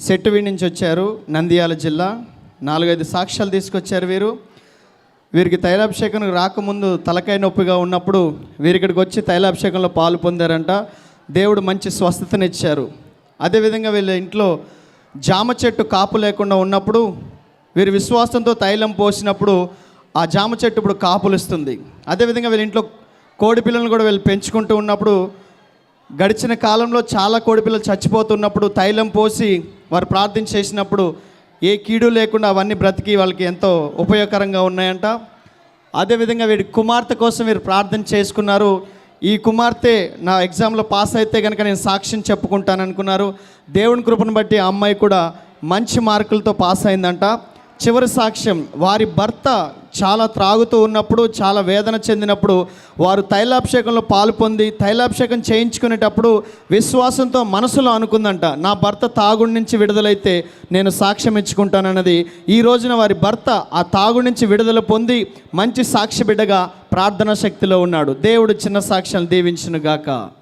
సెట్టువీ నుంచి వచ్చారు, నంద్యాల జిల్లా. 4-5 సాక్ష్యాలు తీసుకొచ్చారు. వీరికి తైలాభిషేకం రాకముందు తలకాయ నొప్పిగా ఉన్నప్పుడు వీరిక్కడికి వచ్చి తైలాభిషేకంలో పాలు పొందారంట. దేవుడు మంచి స్వస్థతనిచ్చారు. అదేవిధంగా వీళ్ళ ఇంట్లో జామ చెట్టు కాపు లేకుండా ఉన్నప్పుడు వీరి విశ్వాసంతో తైలం పోసినప్పుడు ఆ జామ చెట్టు ఇప్పుడు కాపులిస్తుంది. అదేవిధంగా వీళ్ళ ఇంట్లో కోడి పిల్లలను కూడా వీళ్ళు పెంచుకుంటూ ఉన్నప్పుడు గడిచిన కాలంలో చాలా కోడిపిల్లలు చచ్చిపోతున్నప్పుడు తైలం పోసి వారు ప్రార్థన చేసినప్పుడు ఏ కీడు లేకుండా అవన్నీ బ్రతికి వాళ్ళకి ఎంతో ఉపయోగకరంగా ఉన్నాయంట. అదేవిధంగా వీడి కుమార్తె కోసం వీరు ప్రార్థన చేసుకున్నారు. ఈ కుమార్తె నా ఎగ్జామ్లో పాస్ అయితే కనుక నేను సాక్ష్యం చెప్పుకుంటాను అనుకున్నారు. దేవుని కృపను బట్టి ఆ అమ్మాయి కూడా మంచి మార్కులతో పాస్ అయిందంట. చివరి సాక్ష్యం, వారి భర్త చాలా త్రాగుతూ ఉన్నప్పుడు, చాలా వేదన చెందినప్పుడు వారు తైలాభిషేకంలో పాలు పొంది తైలాభిషేకం చేయించుకునేటప్పుడు విశ్వాసంతో మనసులో అనుకుందంట, నా భర్త తాగుడి నుంచి విడుదలైతే నేను సాక్ష్యం ఇచ్చుకుంటానన్నది. ఈ రోజున వారి భర్త ఆ తాగుడి నుంచి విడుదల పొంది మంచి సాక్షి బిడ్డగా ప్రార్థనా శక్తిలో ఉన్నాడు. దేవుడు చిన్న సాక్ష్యాలు దీవించును గాక.